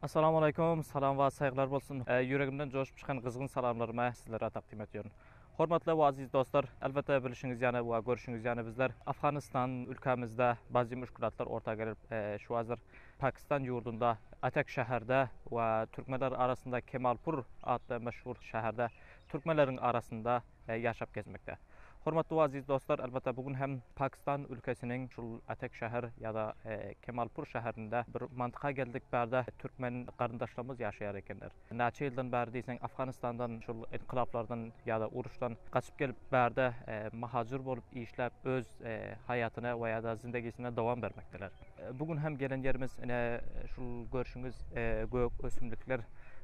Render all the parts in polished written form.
Assalamu alaikum, salam ve saygılar bolsun. Yüreğimden coşup çıkan kızgın salamlarımı sizlere takdim ediyorum. Hormatly ve aziz dostlar, elbette bilişiniz yani ve görüşünüz yani bizler Afganistan ülkemizde bazı müşkülatlar ortaya gelip şu hazır Pakistan yurdunda Atak şehirde ve Türkmenler arasında Kemalpur adlı meşhur şehirde Türkmenlerin arasında yaşap gezmekte. Hormatly we aziz dostlar, elbette bugün hem Pakistan ülkesinin şu Atak şehir ya da Kemalpur şehrinde bir mantığa geldik berde Türkmen kardeşlerimiz yaşayar ekenler. Neçe yıldan beri deysen Afganistan'dan şu inkılaplardan ya da uruştan kaçıp gelip berde mahacir bolup işlep öz hayatına veya da zindegisine devam vermekteler. Bugün hem gelen yerimiz şu görüşünüz gök ösümlükler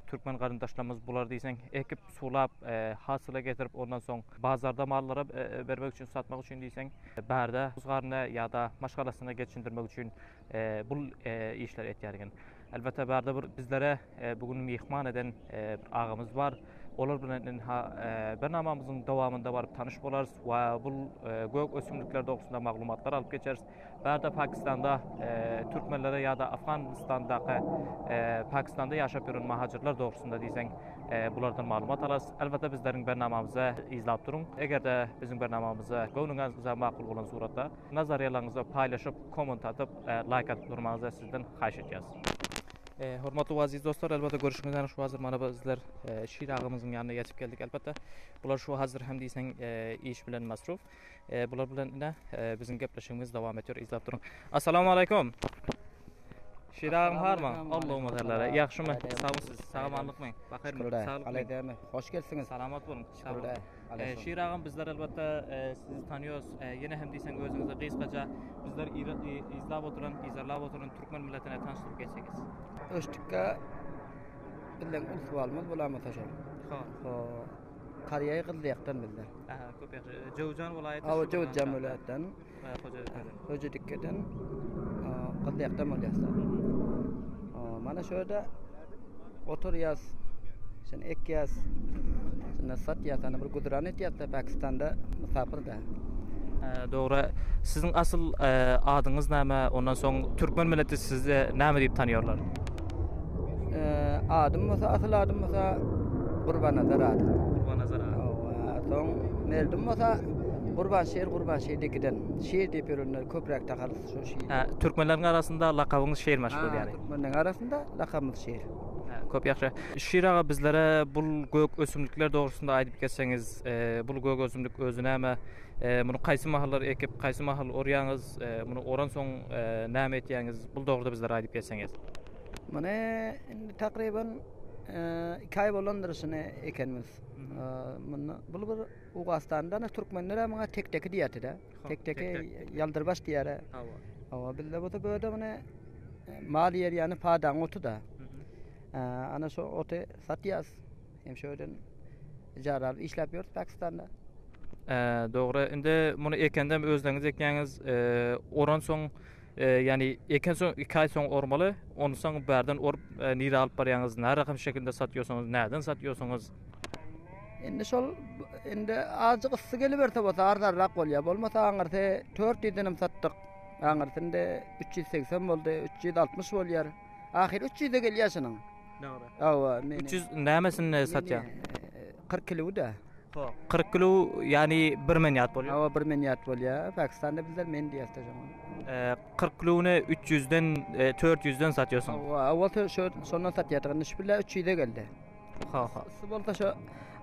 Türkmen kardeşlerimiz bular deysen ekip sulap hasıla getirip ondan sonra bazarda mallara vermek için satmak için deysen berde uzgarına ya da maşgalasına geçindirmek için bu işler etýärgen. Elbette berde bizlere bugün mihman eden bir ağamız var. Olar bilen bernamamyzyň dowamında barıp tanış bolarys we bu gök ösümlikler dogusunda maglumatlar alıp geçeriz. Berde Pakistanda Türkmenlere ya da Afganistan'daky Pakistanda yaşap ýören mahajirler dogusunda diýsen bulardan maglumat alasy. Elbette bizleriň bernamamyzy izlap durun. Egerde biziň bernamamyzy göwnüňizde makul bolan suratda nazariýalaryňyzy paýlaşyp, komment atyp, like atyp durmagyňyzy sizden haýyş etýäs. Hormatly we aziz dostlar, elbette görüşmeden şu hazır mana bizler şiir ağamyzyň ýanyna ýetip geldik elbette. Bular şu hazır hem diýsen iş bilen masruf. Bular bilen biziň gepleşigimiz dowam etýär. İzlap durun. Assalamu alaikum. Şiir ağam harmy? Allahumma terlere. Ýagşymy? Sagysız, sagamanlykmy? Bakyrmy? Sağlyk. Hoş gelsiňiz. Salamat bolun. Şiir ağam bizler elbette sizi tanıyoruz. Yine hem diýsen özüňizde gysgaça bizler izlap oturan, izarlap oturan Türkmen milletine tanıştyryp geçseňiz. Öştükkä bilen ulsuwalmaz bolamaz taşa. Kariýa Gyldyakdan bildi. Köp ýaşy. Jowjan welaýaty. Jowjan welaýatdan. Hojadykkeden. Gyldyakdan bolýasy. Mana şöyle oturýas. Sen ekýas. Sen satýas, ana bir guduran etýär Pakistan'da musafirde. Doğru. Sizin asıl adyňyz näme? Ondan soň Türkmen milleti sizi näme diýip tanıyorlar? Adym bolsa, asıl adym bolsa Gurbanazar adım. Gurbanazar adım. Soň meldim bolsa Gurbanşehir dikiden. Şehir diýip ýörenler köprek takalys şu şehir. Türkmenleriň arasında lakabyňyz şehir meşhur ýani. Türkmenleriň arasında lakabymyz şehir. Köp ýaxşy. Şiir ağa bizlere bul gök ösümlikler dogusunda aýdyp geçseňiz, bul gök ösümlik özü näme? Muny kaýsy mahallar ekip, kaýsy mahal orýaňyz, muny oran soň näme etýäňiz? Bul dogruda bizlere aýdyp geçseňiz. Mene indi takriban 2 ay bolandyr şuna ekenmiz. Bul bir Ugastandan Türkmenlere maňa tek diýäti de. Tek ýaldyrbaş diýär. Awa bilde bu da böyle mene mal yer ýany padan otu da. Ana şu otu satyas. Hem şöýden ijaral işläp ýörüp Pakistan'da. Doğru. Indi muny ekendem özleňiz ekýäňiz, oran soň yani eken soň 2 ay soň ormaly, onu soň berden orup nire alyp barýaňyz, närakam şekilde satýorsaňyz, näden satýorsaňyz? Indi şol indi azık ıssy gelip berse bolsa ardarrak bolýar. Bolmasa aňyrty 400 dinim satdyk. Aňyrtynda 380 boldy, 360 bolýar. Ahir 300'e gelýär şunyň. Doğru. Awa, 300 nämesini satýar? 40 kilo da. 40 kilo yani 1 manyat bolýar. Awa 1 manyat bolýar. Pakistanda bizler men diýäsde şoň. 40 kilony 300'den 400'den satýorsun. Awa şu şondan satýardygyny şüpile 300'e geldi. Bolsa şu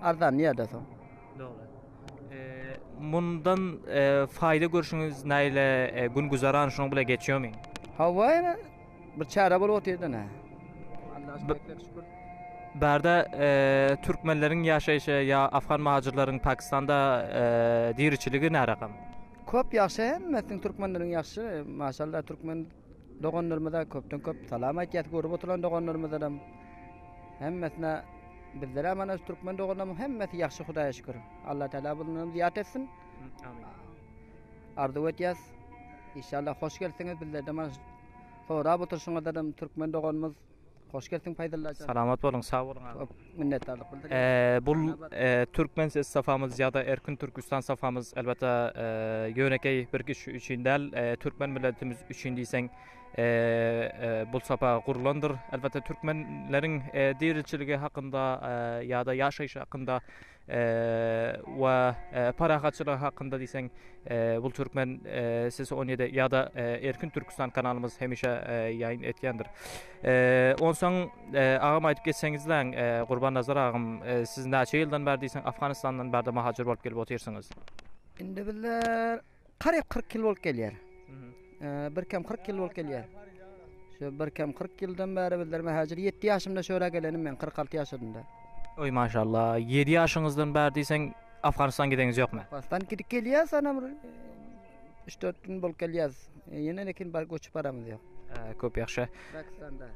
ardan ýerde soň. Doğru. Mundan faýda görüşüňiz näile gün guzaran şoň bilen geçýärmi? Hawa bir çara bolup otyrdy. Allah'a şükür. Berde Türkmenleriň ýaşaýşy ya Afgan mahajirleriň Pakistanda dirçiligi närakam? Köp ýaşy hemmesiň Türkmenleriň ýaşy. Maşallah Türkmen doganlarymyza köpden köp salam aýtýar görüp oturan doganlarymyza hemmesine bizlere mana Türkmen doganlarymyň hemmesi ýaşy Hudaýa şükür. Allah Taala bularny ziýat etsin. Amin. Arzu etýäs. İnşallah hoş gelsiňiz bizlerde mana sonra oturşuňyzda Türkmen doganymyz Hoş geldin paydallacan. Salamat bolun, sağ bolun abi. Minnettarlyk bildirin. Bul Türkmen ses safamız ya da Erkin Türkistan safamız elbette yönekey bir kişi üçün del Türkmen milletimiz üçün diýseň bul sapa gurulandyr. Elbette Türkmenlerin dirilçiligi hakynda ya da yaşayışı hakynda we parahatçylygy hakynda diýseň bul Türkmen sesi 17 ya da Erkin Türkistan kanalımız hemişe yayın etkendir. Onsoň agam aýdyp geçseňizler Gurban Nazar agam siz näçe ýyldan beri diýseň Afganistandan beri mahajir bolup gelip oturýarsyňız? Indi bizler 40 ýyl bolup gelýär. Birkem 40 ýyl bolup gelýär. Şu birkem 40 ýyldan beri bizler mahajir 7 ýaşymda şöyle gelenim men 46 ýaşlarynda. Oy maşallah 7 ýaşyňyzdan beri diýseň Afganistan gideňiz ýokmy? Afganistan gidip gelýär sanam 3-4 gün bolup gelýär. Ýene lekin bar göçüp baramyz ýok. Köp ýaxşy. Pakistanda.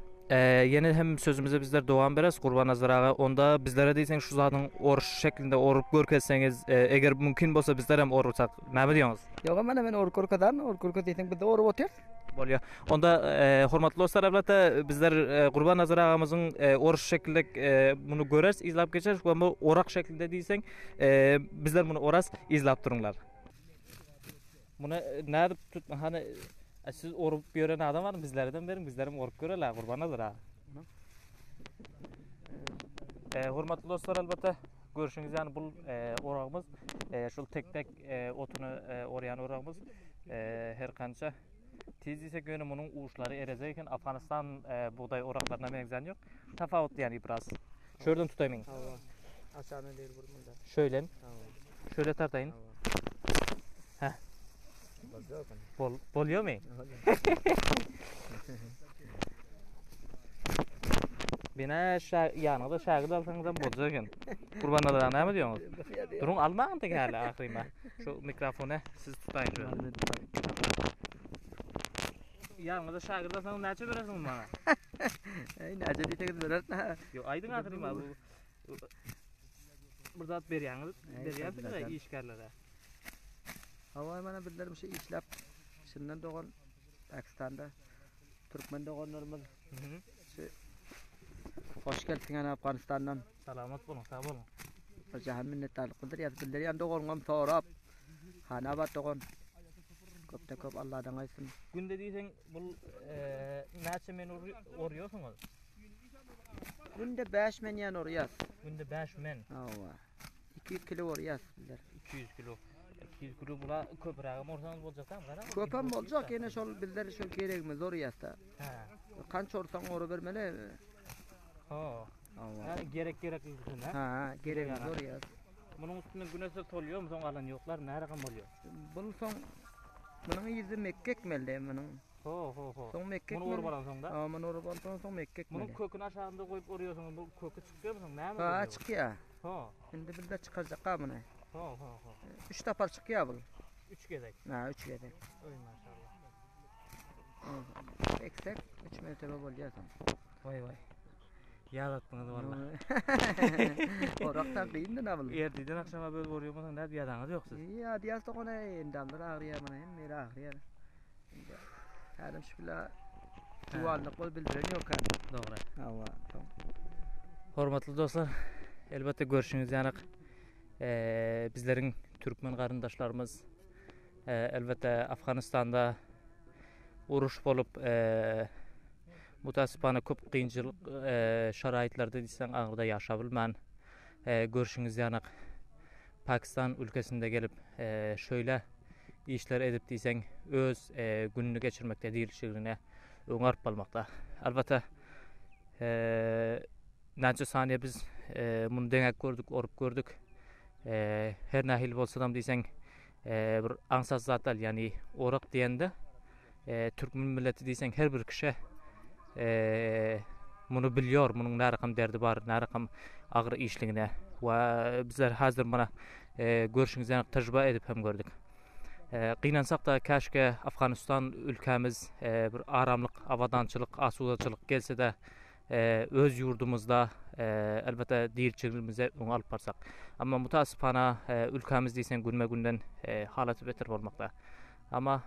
Yine hem sözümüze bizler dowam bereriz Gurban Nazar aga. Onda bizlere diýseň şu zadyň oruç şeklinde orup görkezseňiz, eger mümkin bolsa bizler hem orutsak. Näme diýoňyz? Ýok men orkurkadan diýsem bizde orup otyr. Bolýar. Onda hormatly dostlar, elbette bizler Gurban Nazar agamyzyň oruç şeklinde bunu görers, izlap geçer. Bu orak şeklinde diýseň bizler bunu oras izlap durunlar. Buna näde tut hani siz orup gören adam var mı? Bizlerden berin, bizlerim orup göreler Gurban Nazar aga. Hormatly dostlar, elbette görüşüňiz ýani bul oragymyz şol tek otuny oryan oragymyz her kança tiz ise göne munyň uçlary erezek eken Afganistan buğday oraklaryna mengzen ýok. Tafawut ýani biraz. Şöýden tutaýmyň. Aşağıda değil burada. Şöyle. Şöyle tartayın. Heh. Bolýar mı? Bina ýanyda şagyrd alsaňyzam boljak eken. Gurban Nazar näme diýoňyz? Duruň almagyň tek hali ahyrma. Şu mikrofonu siz tutaýyn şu. Ýanyda şagyrd alsaň näçe beresiň bana? Ey näçe diýseňiz berersin. Yo aýdyň ahyrma bu. Bir zat berýäňiz, berýärsiňiz işgärlere. Hava mana bizler bir şey işlep şundan doğan Pakistan'da Türkmen doğanlarımız hoş geldin Afganistan'dan. Salamat bolun, sağ bolun. Hoca minnettarlyk bildirýär. Bizler ýa-da doğanğam sorap hanabat doğan. Köpde köp Allah'dan aýsyn. Günde diýseň bul näçe men orýarsyňyz? Günde 5 men ýan orýas. Günde 5 men. Hawa. 200 kilo orýas bizler. 200 kilo. 200 kilo bula köprägem orsaňyz boljakda gara? Köpem boljak ýene şol bizler şol keregimiz orýasda. Ha. Kança orsaň oru bermeli. Ha. Yani gerek üzerine. Ha, gerek orýas. Munyň üstüne güneşler tolýarmy, soň alan ýoklar, näre gam bolýar? Bul soň munyň ýüzi mekkek melde munyň. Ho. Soň mekkek. Muny orup alansoň da? Ha, muny orup alansoň soň mekkek melde. Munyň köküni aşagynda goýup orýarsyň, bu kökü çykýarmy, näme? Ha, çykýar. Ha. Indi bizde çykajak muny. Ha. 3 tapar çykýar bu. 3 gezek. Ha, 3 gezek. Oy maşallah. Eksek 3 mertebe bolýar. Vay. Ýalatdyňyz walla. Orakdan gyndy nabyl. Erdiden akşama böl borýarmyň, näde ýadaňyz ýoksa? Ya diýas togona endamlar agryar mana hem meri agryar. Härim şüpla duanlyk bol bildiren ýok kan. Dogry. Hawa. Hormatly dostlar, elbette görüşüňiz ýanyk bizleriň türkmen garyndaşlarymız elbette Afganistanda uruş bolup mutasipana köp kynçylyk şaraitlarda diýsem agyrda ýaşap bilmän. Görüşüňiz ýanyk Pakistan ülkesinde gelip şöyle işler edip diýseň öz gününü geçirmekde diýilşigine öňarp bolmakda. Albatta näçe saniye biz muny deňek gördük, orup gördük. Her nähil bolsadam diýseň bir aňsaz zatal, ýani orak diýende türkmen milleti diýseň her bir kişi muny bilýär, munyň närekam derdi bar, närekam agyr işligine we bizler hazır mana görüşüňiz ýanyk tejribe edip hem gördük. Gynansak da käşke Afganistan ülkemiz bir aramlyk, awadançylyk, asudaçylyk gelse de öz yurdumuzda elbette diýilçiligimize öň alyp barsak. Amma mutasipana ülkemiz diýsen günme-günden halaty beter bolmakda. Amma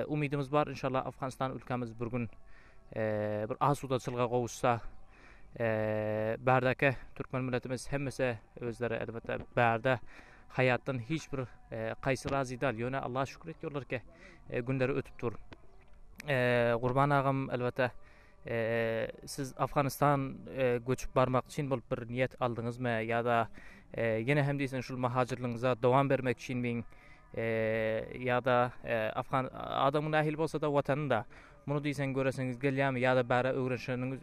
umydymyz bar, inşallah Afganistan ülkemiz bir gün bir asudaçylyga gowuşsa, Bärdäki türkmen milletimiz hemmesi özleri elbette bärde hayattan hiç bir qaysı razy däl. Ýöne Allaha şükür etýärler ki günleri ötüp dur. Gurban agam elbette siz Afganistan göçüp barmak için bolup bir niyet aldyňyzmy ýa-da ýene hem diýsen şol mahajirligiňize dowam bermek üçin min ýa-da Afgan adamyň ähli bolsa da watanynda muny diýsen göreseňiz gelýärmi ýa-da bäre öwrenşeniňiz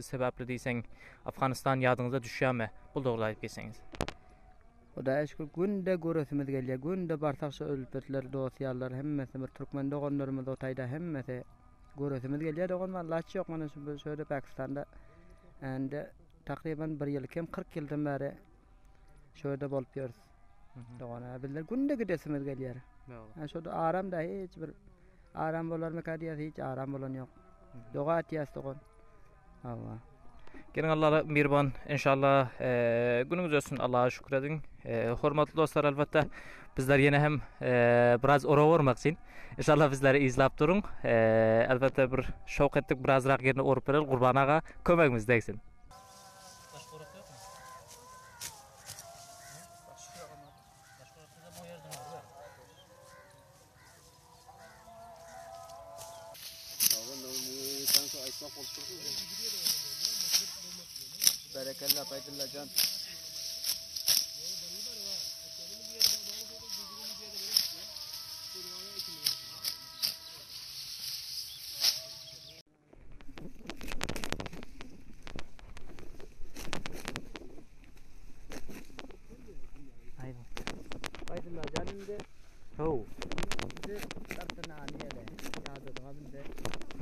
sebäpli diýsen Afganistan ýadyňyza düşýärmi? Bu dogry aýdyp geçseňiz. O da eşkul günde göresimiz gelýär. Günde bartakça ölüpetler, dosýalar hemmesi bir türkmen doganlarymyz otaýda hemmesi göresimiz gelýär. Dogan vallahi ýok mana şu şöyle Pakistanda ende takriben 1 ýyl kim 40 ýyldan bäri şöyle bolup ýörüs. Dogana bizler günde gidesimiz gelýär. Ha şoda aram da hiç bir aram bolarmy kadýas hiç aram bolan ýok. Doga atýas dogan. Allah. Gelin Allah'a mirban inşallah günüňiz ötsün Allah'a şükür edin. Hormatly dostlar elbette bizler yine hem biraz ora bormak için inşallah bizleri izlap durun. Elbette bir şowk etdik birazrak ýerine orup berel Gurban aga kömegimiz degsin. Berekallah Baydullah can. Aynen. Baydullah caninde. Ho. Bizi tartına aniyele. Yazdı abinde.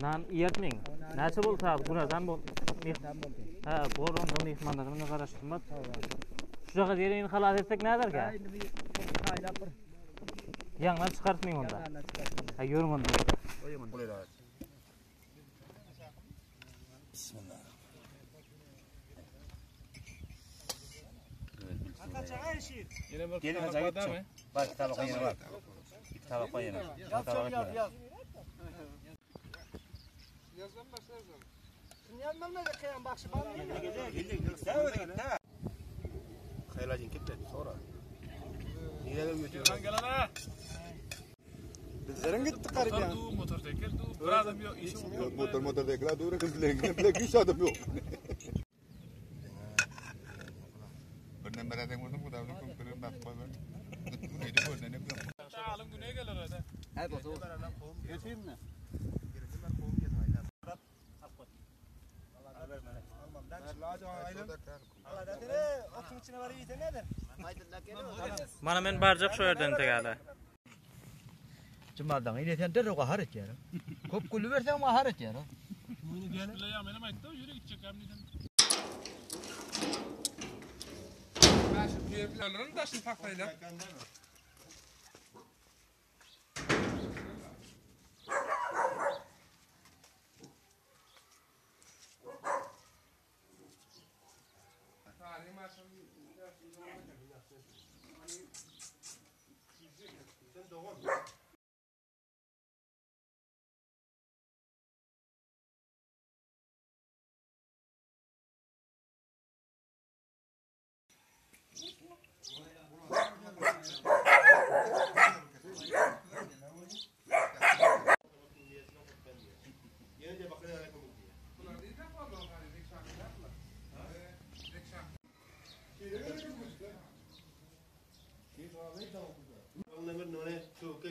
Nan ýetmeň. Näçe bolsa gunadan bol. Tam boldy. Ha, borondan mehmanlaryny garaşdyrmak. Şu jaga diýerin halat etsek näderkä? Aýdy bir haýlap bir. Ýaňa çykartmaýyn onda. Ha, ýörüň onda. Bismillah. Gelin acayip çok. Bak kitaba koyun bak. Kitaba koyun. Yaz. Yazdan başlarsın. Dünyanın ne kıyan bakşı bana ne? Kaylacın kitle sonra. Nereye götürüyorsun? Gelene. Bizlerin gitti garip ya. Motor teker du. Biraz da bir işim yok. Motor tekrar doğru kızlayın. Hiç adam yok. Benden beraber vurdum bu da bunu kırıp bakmadı. Neydi bu ne yapıyor? Alım güneye gelir hadi. Hadi bakalım. Getireyim mi? Mana men barjak şu yerden tegäle. Cumardan ileten de roga haret ýer. Köp gülü bersen ma haret ýer. Bunu gel. Ya benim aytdı yürü gidecek hem neden. Ben şu büyüklerin de şimdi paklayla. Onunla bir nane çok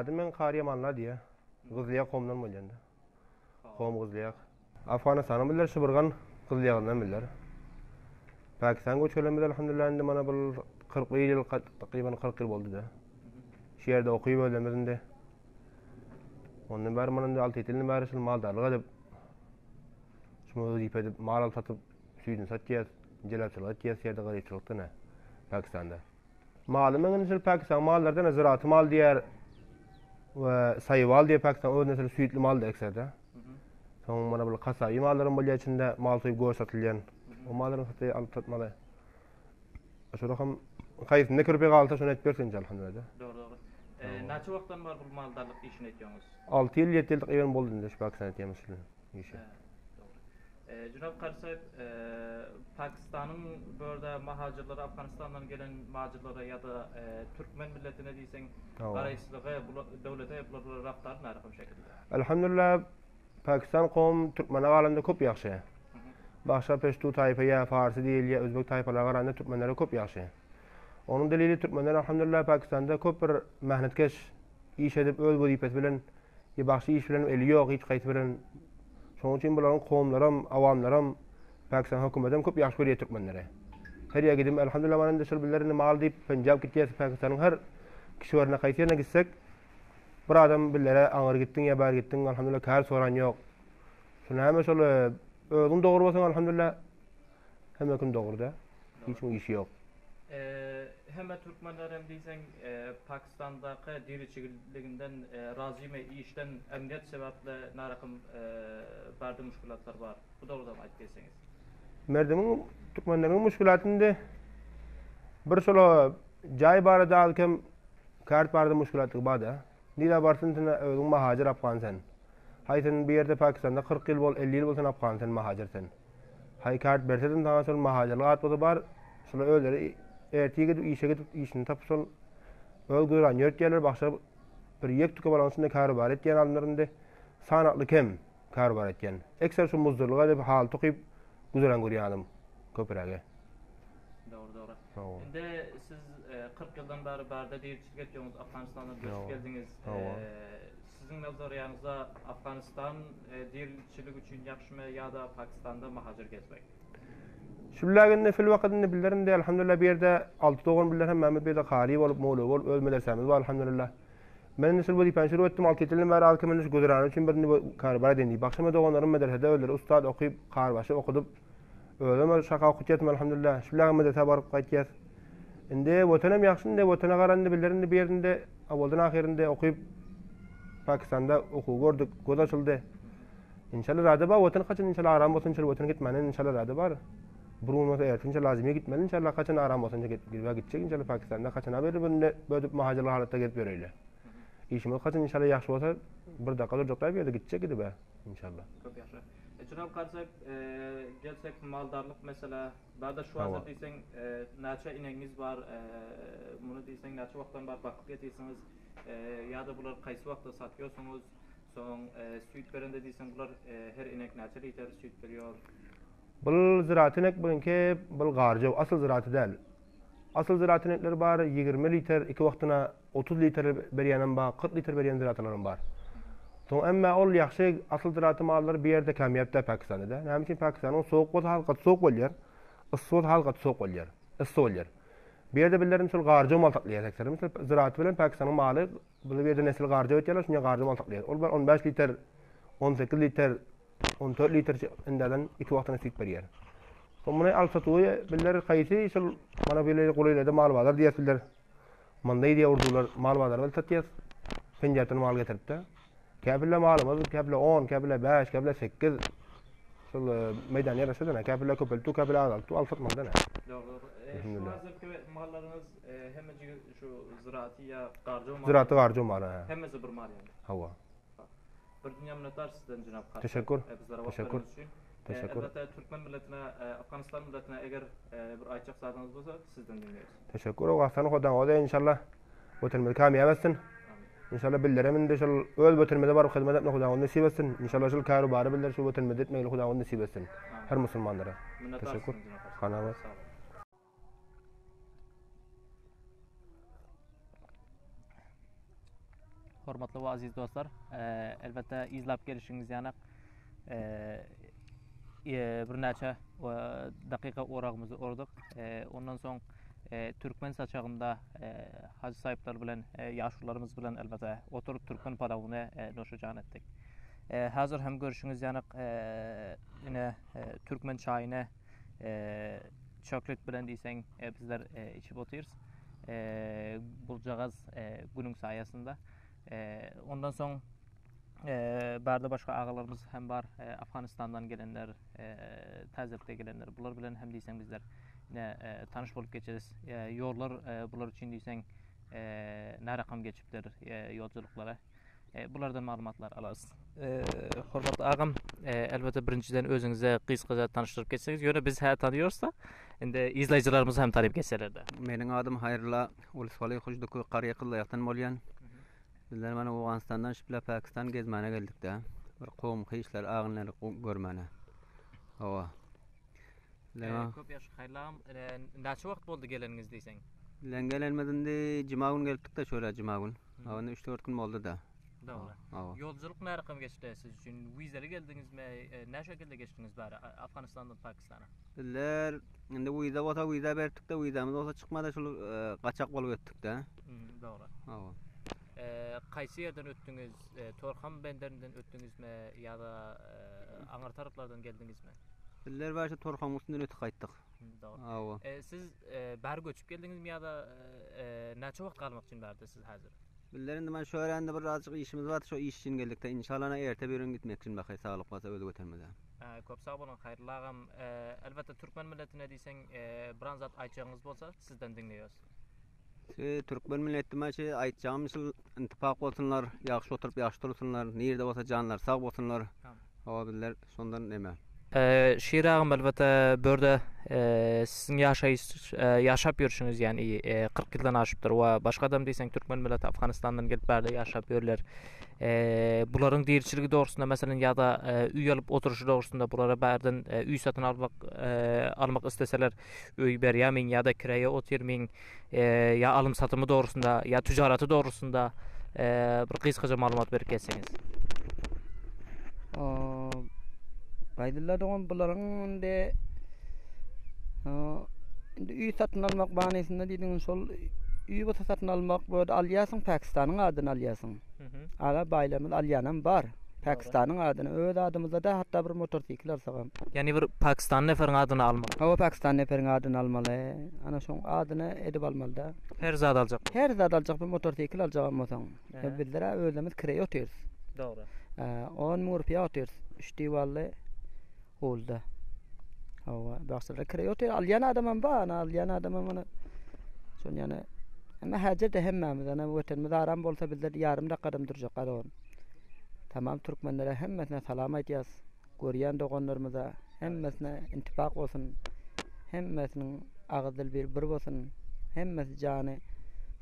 Adım men Qariyamanlar diye. Qızlıya qomdan boljanda. Qom qızlıya. Afganistan'ı bilir, Şıbırgan qızlıyağından bilir. Pakistan göçgelen bilir, alhamdulillah, indi mana bu 40 yıl, takriban 40 yıl boldu da. Şehirde okuyup ölemizinde. Ondan beri manın 6 yılın beri şul maldarlık edip, şunu ip edip, mal satıp, süydün satacağız, celepçılık edeceğiz, yerde garipçılıkta ne? Pakistan'da. Malı men şul Pakistan mallardan ziraatı mal diğer ve sayıval diye Pakistan o nesel süydlü mal da ekserde. Son mana bu kasayı malların bolya içinde mal soyup goş satılyan. O malların satıyı alıp satmalı. Şu rakam kayıtında kirpi qalsa şunu etbersin alhamdulillah. Doğru. Neçe vaqtdan var bu maldarlık işini ediyorsunuz? 6 yıl 7 yıllık evren boldu indi şu Pakistan etiyemiz işi. Cünab Qarsayb, Pakistan'ın böyle mahacirleri, Afganistan'dan gelen mahacirlere ya da Türkmen milletine deysen, arayışlığı, devlete bunları raftar ne rakam şekilde? Elhamdülillah, Pakistan qom Türkmenler alemde köp yaxşı. Başka Peştu tayfa ya Farsi değil ya Özbek tayfalar arasında Türkmenlere köp yaxşı. Onun delili Türkmenler elhamdülillah Pakistan'da köp bir mehnetkeş iş edip öl vazifesi bilen ya başka iş bilen eli yok hiç kayıt bilen. Şoň üçin buların qomlaram, awamlaram Pakistan hökümetem köp yaxşı görýär Türkmenlere. Her ýa gidim elhamdülillah manan da şol billerini mal diýip Penjab gitýär Pakistan'yň her kişilerine kayıtlarına gitsek bir adam billere aňyr gittin ya bar gittin elhamdülillah kar soran ýok. Şuna hem şol özüň dogry bolsaň elhamdülillah hemme kim dogry da. Hiç mi işi ýok. Hemme Türkmenler hem diýsen Pakistan'daky diriçiliginden razymy işden emniyet sebeple narakym bardy müşkilatlar bar. Bu dogrydan aýdyp gelseňiz. Merdimin Türkmenleriň müşkilatynda bir şol jaý barada alkem kart bardy müşkilaty bada. Nida barsın tına özüň mahajir Afganistan. Haytın bir yerde Pakistan'da 40 yıl bol 50 yıl bolsan Afganistan mahajirsin. Hay kart bersedin daha sonra mahajirlik atmadı bar. Şol öleri ertiye gidip işe gidip işini tapsol ölgüran yörtgeler başa bir yek tüke balansında kar bar etken alımlarında sanatlı kem kar bar etken. Ekser şu muzdurluğa da hal tokuyup güzelen görýärdim köpürege. Doğru. Inde siz 40 yıldan beri barda diriçilik etdiňiz, Afganistan'dan göçüp geldiňiz. Sizin nazarýanyňyzda Afganistan diriçilik üçin ýaxşymy ýa-da Pakistan'da mahajir gezmek? Şullagynda fil wagtynda billerinde elhamdülillah bir ýerde 6 doğun biller hem Mehmet Bey'de qari bolup mowlu bolup ölmelersemiz var elhamdülillah. Men näsil bu diýen şuru etdim 6 ýyldan beri alkymyny gödüren üçin birini karbar edendi. Başyma doğanlarym medresede öldür, ustad okuyup qarbaşy okudyp öleme şaka okutýatym elhamdülillah. Şullagy medrese baryp gaýtýar. Inde watanem ýaxşynda watana garanda billerinde bir ýerinde awaldan ahirinde okuyup Pakistan'da okuw gördük, göz açyldy. İnşallah rada ba watan kaçyn inşallah aram bolsun, inşallah watan gitmenen inşallah rada bar. Burun eğer inşallah lazım gitmeli inşallah kaçan aram bolsun gidecek inşallah Pakistan'da kaçan haber böyle mahajirlik halatda gelip bereyle. İşimiz kaçan inşallah yaxşı bolsa bir dakika durjak bir gidecek idi be inşallah. Çok yaxşı. Cünab Qarsayb, gelsek maldarlık mesela barda şu hazır diýsen näçe ineňiz bar, muny diýsen näçe wagtdan bar bakıp getirsiniz ýa-da bular gaýsy wagtda satýorsunuz? Soň süýt berende diýsen bular her inek näçe liter süýt berýär? Bu ziraatinek bugünkü bu garjy asıl ziraatı däl. Asıl ziraatinekler bar 20 liter iki wagtyna 30 liter berýänem bar, 40 liter berýän ziraatlarym bar. Soň emma ol ýaxşy asıl ziraatı mallary bir ýerde kamýapda Pakistanda. Näme üçin Pakistanyň soğuk bolsa halka soğuk bolýar, yssyk halka soğuk bolýar, yssyk bolýar. Bir ýerde billerim şol garjy mal taklaýar ekser. Mesela ziraat bilen Pakistanyň maly bu ýerde nesil garjy ötýärler, şuňa garjy mal taklaýar. Ol bar 15 liter, 18 liter 14 liter indadan iki wagtyna süýt berýär. Muny al satuwy biller gaýsy şol mana bile goýlada mal bazar diýerler. Mandaý diýär urdular mal bazarda satýar. Penjatdan mal getiripdi. Käbille malymyz, käbille 10, käbille 5, käbille 8. Şol meýdan ýaraşadan, käbille köpeltu, käbille azaltu al satmandan. Doğru. Şu hazırki mallarınız hemmeci şu ziraatı ya garjy mal. Ziraatı garjy mal. Hemmesi bir mal yani. Hawa. Bir dünya minnettar sizden Cünab Qarsayb. Teşekkür. Teşekkür. Elbette Türkmen milletine, Afganistan milletine eğer bir aýtjak sadyňyz bolsa sizden dinleýäris. Teşekkür. Oğastan hodan oda inşallah otelmede kamyap etsin. İnşallah billeremin de şol öl otelmede bar hyzmat etmek Hudaýyň nasip etsin. İnşallah şol kary bary biller şu otelmede etmekle Hudaýyň nasip etsin. Her musulmanlara. Teşekkür. Kanabat. hormatly we aziz dostlar, elbette izlap gelişiňiz ýanak bir näçe dakyka oragymyzy ordyk. Ondan soň Türkmen saçagynda hacı sahyplar bilen, ýaşlarymyz bilen elbette oturup Türkmen parawyny noşajan etdik. Hazır hem görüşüňiz ýanak ine Türkmen çaýyny çöklet bilen diýseň bizler içip otyrs. Bu jagaz günüň saýasynda. Ondan soň barda başga agalarymyz hem bar, Afganistandan gelenler, täzelikde gelenler. Bular bilen hem diýseň bizler tanış bolup geçeriz. Ýollar bular üçin diýseň närakam geçipler ýolculuklara. Bulardan maglumatlar alasy. Hormatly agam, elbette birinciden özüňize gysgaça tanıştyryp geçseňiz, ýöne biz hä tanýyorsa, indi izleýijilerimiz hem taryp geçerler-de. Meniň adym Hayrullah Uluswaly Hujduky Qarýakyldaýakdan bolýan. Bizler mana Awganistandan şipla Pakistan gezmäne geldik-de. Bir gowumky işler, agyňlary görmäne. Hawa. Köp ýaş haýrlam, näçe wagt boldy geleniňiz diýseň? Bilen gelenmedinde juma gün geldik-de şöyle juma gün. Hawa 3-4 gün boldy-da. Dogry. Ýolculuk närakam geçdi siz üçin? Wizaly geldiňizmi? Näçe şekilde geçdiňiz bäri Afganistandan Pakistana? Bizler indi wiza bota wiza berdik-de, wizamyz olsa çykmada şol gaçak bolup etdik-de. Dogry. Hawa. Kaýsy ýerden ötdiňiz? Torham benderinden ötdiňizmi ýa-da aňar taraplardan geldiňizmi? Bizler başa Torham üstünden ötüp gaýtdyk. Dogry. Hawa. Siz bäri göçüp geldiňizmi ýa-da näçe wagt galmak üçin bärde siz häzir? Bizler indi men şöýrende bir azjyk işimiz bar, şo iş üçin geldik-de. İnşallah erte bir gün gitmek üçin baky saglyk bolsa öldü götürmede. Köp sag bolun haýrly agam. Elbette Türkmen milletine diýseň biran zat aýtjagyňyz bolsa sizden diňleýäris. Türkmen milleti maçı aýtjagym şol intipak bolsunlar, ýaxşy oturup ýaxşy dursunlar, nirde bolsa janlar sag bolsunlar. Hawa bizler şondan näme? Şiiragym elbette börde sizin yaşap ýörüşiňiz ýani 40 ýyldan aşypdyr we başga adam diýseň Türkmen milleti Afganistandan gelip bärde yaşap ýörler. Bularyň diýilçiligi dogrusyna meselem ýa-da üý alyp oturuşy dogrusyna bulara bärden üý satyn almak isteseler öý berýämiň ýa-da kireýe oturmaýyn ýa alym satymy dogrusyna ýa tüjaraty dogrusyna bir gysgaça maglumat berip geçseňiz. Gaýdylar dogan bularyň inde üý satyn almak bahanysynda diýdiň şol üý bota satyn almak boldy alýasyň Pakistanyň adyny alýasyň. Ala baýlamyz alýanam bar. Pakistanyň adyny öz adymyzda da hatda bir motorsikl alsagam. Ýani bir Pakistan neferiň adyny almaly. Hawa Pakistan neferiň adyny almaly. Ana şoň adyny edip almaly-da. Her zat aljak. Her zat aljak bir motorsikl aljagam bolsaň. Bizler özümiz kireýe otyrs. Dogry. 10 murpiýa otyrs. 3 diýwally oldu. Hawa başda kireýe otyr alýan adamam bar, alýan adamam mana şoň ýany ama häzirde hemmemiz ana wetenimiz aram bolsa bizler ýarym dakykadam durjak adam. Tamam türkmenlere hemmesine salam aýtýas. Görýän doganlarymyza hemmesine intipak bolsun. Hemmesiniň agydyl bir bolsun. Hemmesi jany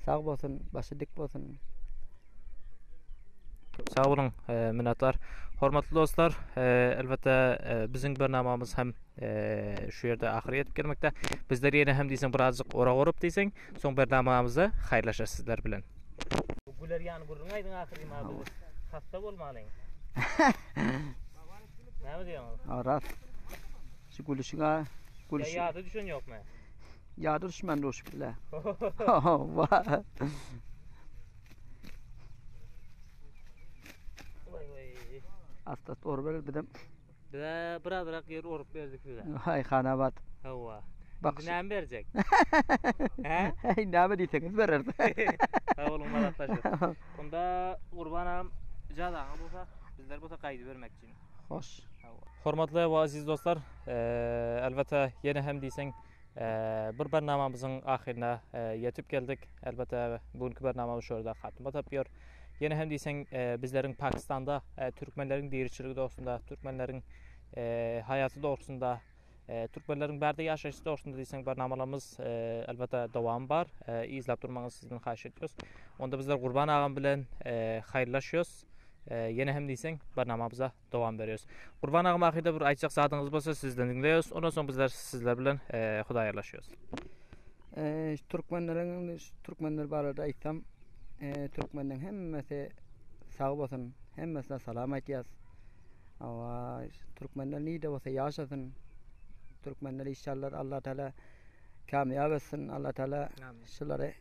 sag bolsun, başy dik bolsun. Sağ olun minnettar. Hormatly dostlar, elbette bizim bernamamız hem şu yerde ahir yetip gelmekde. Bizler yine hem diýseň birazcık ora gorup diýseň, soň bernamamyzy haýrlaşar sizler bilen. Güler ýany gurrungaýdyň ahirki maby. Hasta bolmalyň. Näme diýýäň? Aras. Şu gülüşüňe gülüş. Ýa-da düşen ýokmy? Ýa-da düşmän doşup bile. Asta orber bidim. Birazrak yer orup berdik bize. Hay Hanabat. Hawa. Bak Näme berjek? He? Näme diýseňiz bererdi. Sağ olun madatlaşyr. Onda Gurbanam jadaňy bolsa bizler bu gaýdy bermek üçin. Hoş. Hormatly we aziz dostlar, elbette ýene hem diýseň bir bernamamyzyň ahirine ýetip geldik. Elbette bugünkü bernamamyz şurada hatmy tapýar. Yine hem diýseň bizleriň Pakistanda türkmenleriň diýilçiligi dogusunda, türkmenleriň hayaty dogusunda, türkmenleriň bärde ýaşaýyşy dogusunda diýseň barnamalarymyz elbette dowam bar. İzlep durmaňyzy sizden haýyş etýäris. Onda bizler Gurban agam bilen haýyrlaşýarys. Yine hem diýseň barnamamyza dowam berýäris. Gurban agam ahirde bir aýtjak sadyňyz bolsa sizden dinleýäris. Ondan soň bizler sizler bilen hudaýarlaşýarys. Türkmenler barada aýtsam Türkmenlerin hemmesi sağ bolsun. Hemmesine salam aýtýas. Awa Türkmenler nide bolsa ýaşasyn. Türkmenler inşallah Allah Teala kamyap etsin. Allah Teala şulary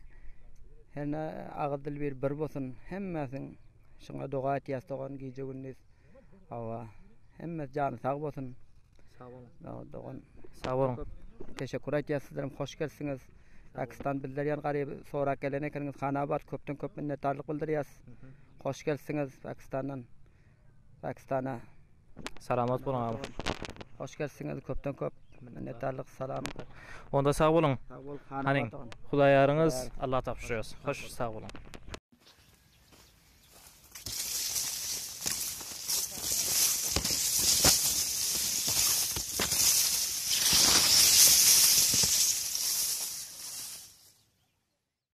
herne agdyl bir bolsun. Hemmesin şoňa doga aýtýas dogan gije günniz. Awa hemmes jany sağ bolsun. Sağ olun. Dogan Sağ olun. teşekkür aýtýas sizlere. Hoş gelsiňiz. Pakistan bildirýän garyp sorak gelene kiriňiz. Hanabat köp minnetdarlyk bildirýäs. Hoş gelsiňiz Pakistandan. Pakistana. Salamat bolun abi. Hoş gelsiňiz köp minnetdarlyk salam. Onda sağ olun. Sağ bol Haning, Hudaýaryňyz Allah tapşyrýar. Hoş sağ olun.